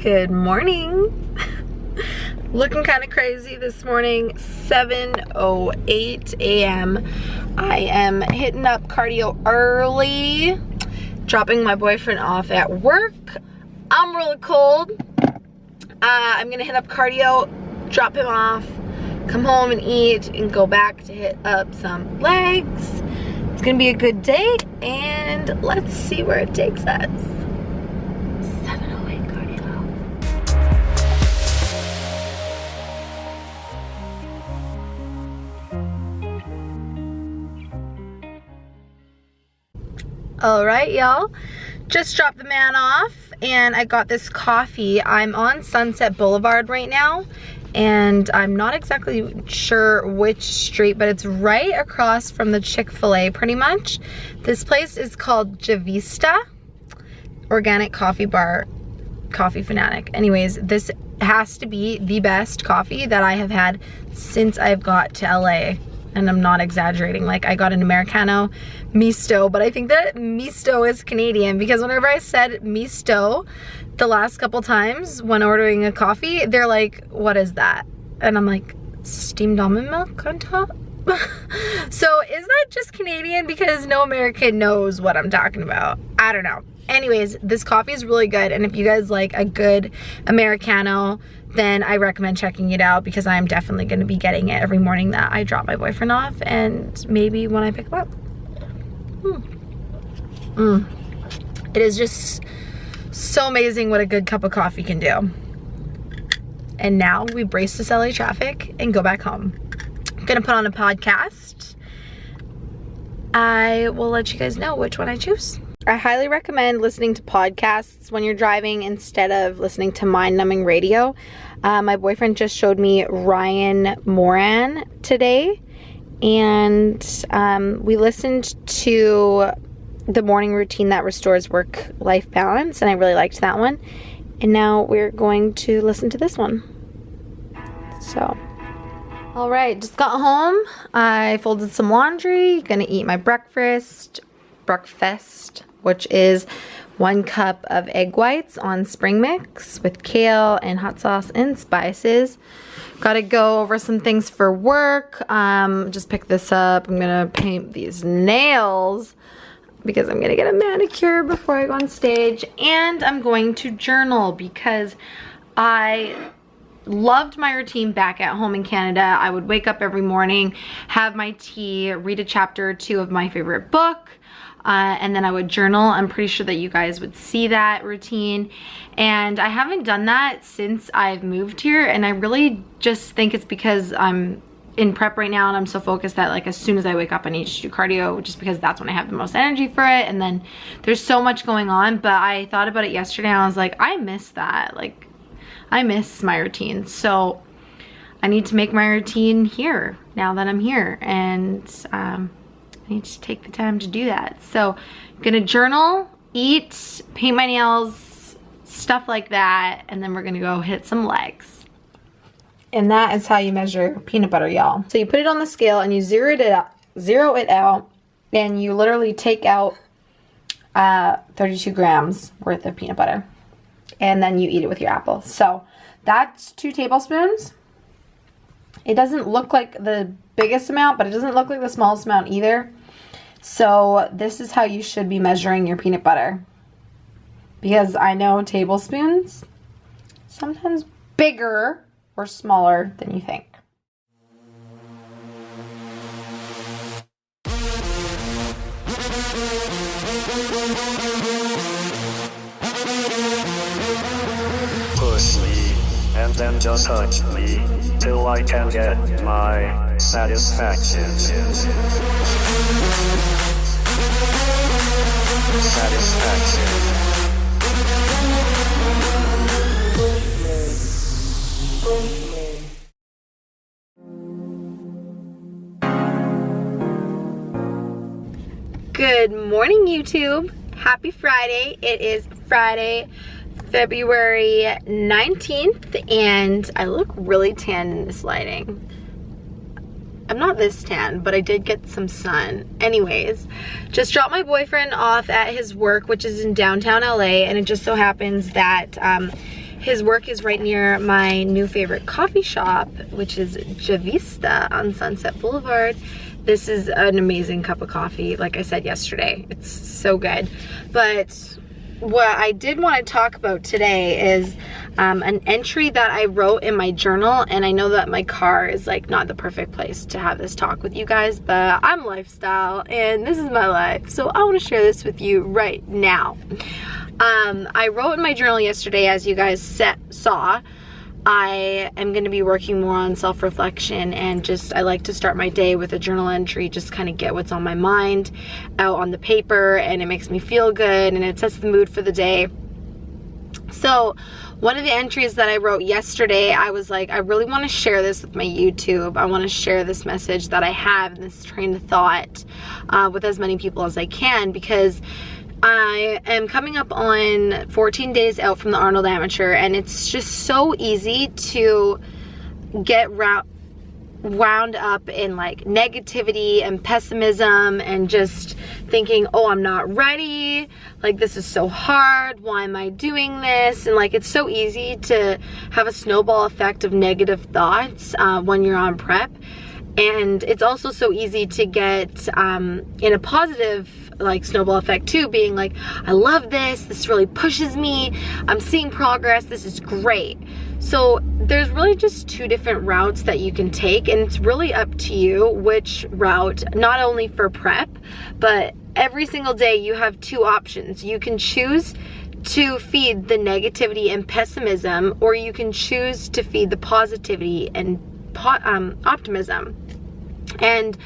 Good morning. Looking kind of crazy this morning, 7:08 a.m. I am hitting up cardio early, dropping my boyfriend off at work. I'm really cold. I'm gonna hit up cardio, drop him off, come home and eat, and go back to hit up some legs. It's gonna be a good day, and let's see where it takes us. 7:08 cardio. All right, y'all. Just dropped the man off, and I got this coffee. I'm on Sunset Boulevard right now, and I'm not exactly sure which street, but it's right across from the Chick-fil-A pretty much. This place is called Javista Organic Coffee Bar, Coffee Fanatic. Anyways, this has to be the best coffee that I have had since I've got to LA. And I'm not exaggerating. Like, I got an Americano Misto, but I think that Misto is Canadian, because whenever I said Misto the last couple times when ordering a coffee, they're like, what is that? And I'm like, steamed almond milk on top? So is that just Canadian? Because no American knows what I'm talking about. I don't know. Anyways, this coffee is really good, and if you guys like a good Americano, then I recommend checking it out, because I'm definitely going to be getting it every morning that I drop my boyfriend off, and maybe when I pick him up. It is just so amazing what a good cup of coffee can do. And now we brace this LA traffic and go back home. I'm gonna put on a podcast. I will let you guys know which one I choose. I highly recommend listening to podcasts when you're driving instead of listening to mind-numbing radio. My boyfriend just showed me Ryan Moran today, and we listened to The Morning Routine That Restores Work-Life Balance, and I really liked that one. And now we're going to listen to this one. So, all right, just got home. I folded some laundry, gonna eat my breakfast, which is 1 cup of egg whites on spring mix with kale and hot sauce and spices. Gotta go over some things for work. Just pick this up. I'm gonna paint these nails because I'm gonna get a manicure before I go on stage. And I'm going to journal because I loved my routine back at home in Canada. I would wake up every morning, have my tea, read a chapter or 2 of my favorite book, and then I would journal. I'm pretty sure that you guys would see that routine. And I haven't done that since I've moved here, and I really just think it's because I'm in prep right now and I'm so focused that, like, as soon as I wake up I need to do cardio, just because that's when I have the most energy for it, and then there's so much going on. But I thought about it yesterday and I was like, I miss that. Like, I miss my routine. So I need to make my routine here now that I'm here, and I need to take the time to do that. So I'm gonna journal, eat, paint my nails, stuff like that, and then we're gonna go hit some legs. And that is how you measure peanut butter, y'all. So you put it on the scale and you zero it out, and you literally take out 32 grams worth of peanut butter, and then you eat it with your apple. So that's 2 tablespoons. It doesn't look like the biggest amount, but it doesn't look like the smallest amount either. So this is how you should be measuring your peanut butter, because I know tablespoons sometimes bigger or smaller than you think. Push me, and then just touch me, till I can get my satisfaction. Good morning, YouTube. Happy Friday. It is Friday, February 19th, and I look really tan in this lighting. I'm not this tan, but I did get some sun. Anyways, just dropped my boyfriend off at his work, which is in downtown LA, and it just so happens that His work is right near my new favorite coffee shop, which is Javista on Sunset Boulevard. This is an amazing cup of coffee, like I said yesterday. It's so good. But what I did want to talk about today is an entry that I wrote in my journal, and I know that my car is like not the perfect place to have this talk with you guys, but I'm lifestyle and this is my life, so I want to share this with you right now. I wrote in my journal yesterday, as you guys saw, I am going to be working more on self-reflection, and I like to start my day with a journal entry, just kind of get what's on my mind out on the paper, and it makes me feel good and it sets the mood for the day. So one of the entries that I wrote yesterday, I was like, I really want to share this with my YouTube. I want to share this message that I have and this train of thought with as many people as I can, because I am coming up on 14 days out from the Arnold Amateur, and it's just so easy to get wound up in like negativity and pessimism and just thinking, oh, I'm not ready, like this is so hard, why am I doing this? And like it's so easy to have a snowball effect of negative thoughts when you're on prep. And it's also so easy to get in a positive like snowball effect too, being like, I love this really pushes me, I'm seeing progress, this is great. So there's really just two different routes that you can take, and it's really up to you which route, not only for prep, but every single day you have two options. You can choose to feed the negativity and pessimism, or you can choose to feed the positivity and optimism. And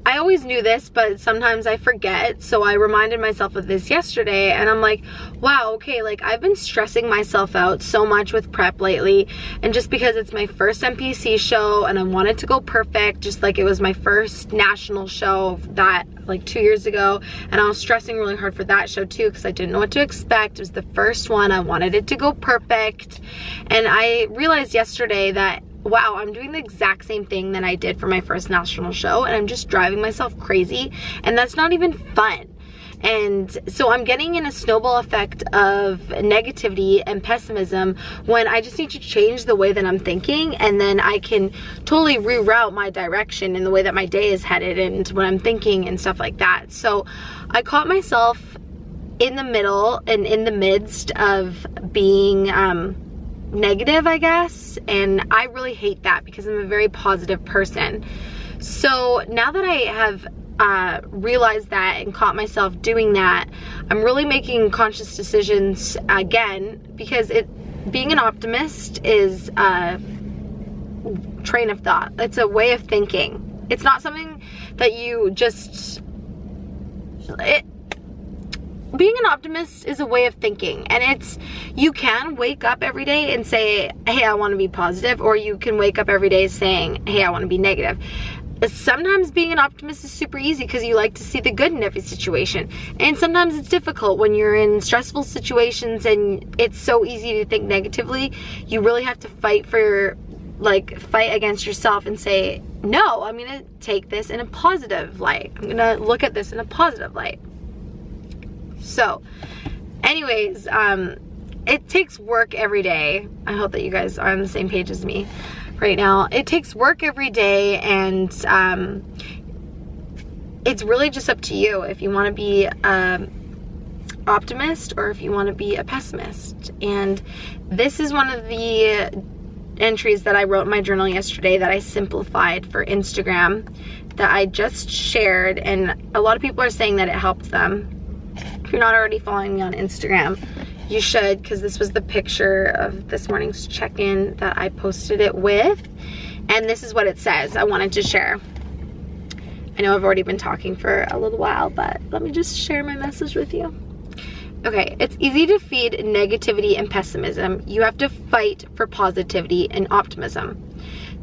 I always knew this, but sometimes I forget, so I reminded myself of this yesterday, and I'm like, wow, okay, like I've been stressing myself out so much with prep lately, and just because it's my first NPC show and I wanted to go perfect, just like it was my first national show that like 2 years ago, and I was stressing really hard for that show too because I didn't know what to expect. It was the first one, I wanted it to go perfect, and I realized yesterday that wow, I'm doing the exact same thing that I did for my first national show, and I'm just driving myself crazy, and that's not even fun. And so I'm getting in a snowball effect of negativity and pessimism when I just need to change the way that I'm thinking, and then I can totally reroute my direction in the way that my day is headed and what I'm thinking and stuff like that. So I caught myself in the middle and in the midst of being negative, I guess, and I really hate that because I'm a very positive person. So now that I have realized that and caught myself doing that, I'm really making conscious decisions again, because being an optimist is a train of thought. It's a way of thinking. It's not something that you just being an optimist is a way of thinking, and you can wake up every day and say, hey, I want to be positive, or you can wake up every day saying, hey, I want to be negative. Sometimes being an optimist is super easy because you like to see the good in every situation, and sometimes it's difficult when you're in stressful situations and it's so easy to think negatively. You really have to fight against yourself and say, no, I'm gonna take this in a positive light, I'm gonna look at this in a positive light. So anyways, it takes work every day. I hope that you guys are on the same page as me right now. It takes work every day, and it's really just up to you if you want to be optimist or if you want to be a pessimist. And this is one of the entries that I wrote in my journal yesterday that I simplified for Instagram that I just shared, and a lot of people are saying that it helped them. If you're not already following me on Instagram, you should, because this was the picture of this morning's check-in that I posted it with, and this is what it says. I wanted to share. I know I've already been talking for a little while, but let me just share my message with you. Okay, it's easy to feed negativity and pessimism. You have to fight for positivity and optimism.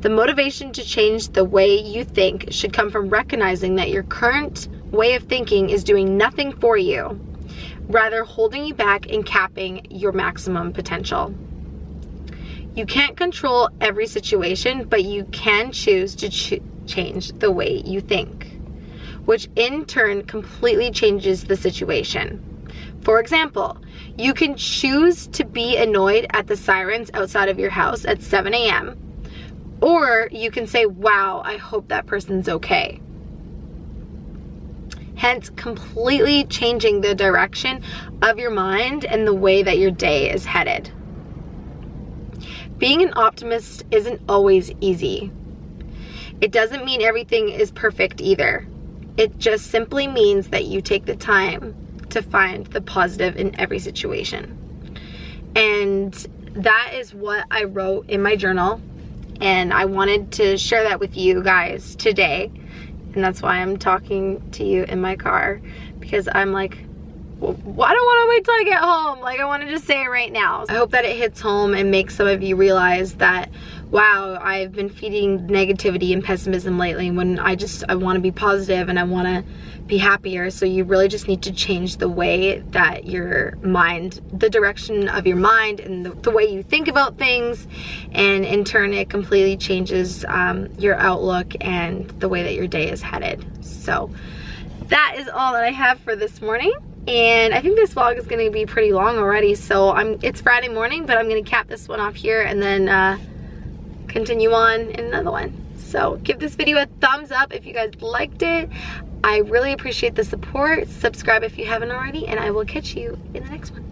The motivation to change the way you think should come from recognizing that your current way of thinking is doing nothing for you, rather holding you back and capping your maximum potential. You can't control every situation, but you can choose to change the way you think, which in turn completely changes the situation. For example, you can choose to be annoyed at the sirens outside of your house at 7 a.m. Or you can say, wow, I hope that person's okay. Hence, completely changing the direction of your mind and the way that your day is headed. Being an optimist isn't always easy. It doesn't mean everything is perfect either. It just simply means that you take the time to find the positive in every situation. And that is what I wrote in my journal, and I wanted to share that with you guys today. And that's why I'm talking to you in my car, because I'm like, well, I don't want to wait till I get home. Like, I want to just say it right now. I hope that it hits home and makes some of you realize that, wow, I've been feeding negativity and pessimism lately when I want to be positive and I want to be happier. So you really just need to change the way that your mind, the direction of your mind and the way you think about things. And in turn, it completely changes your outlook and the way that your day is headed. So that is all that I have for this morning. And I think this vlog is going to be pretty long already. So it's Friday morning, but I'm going to cap this one off here and then continue on in another one. So give this video a thumbs up if you guys liked it. I really appreciate the support. Subscribe if you haven't already, and I will catch you in the next one.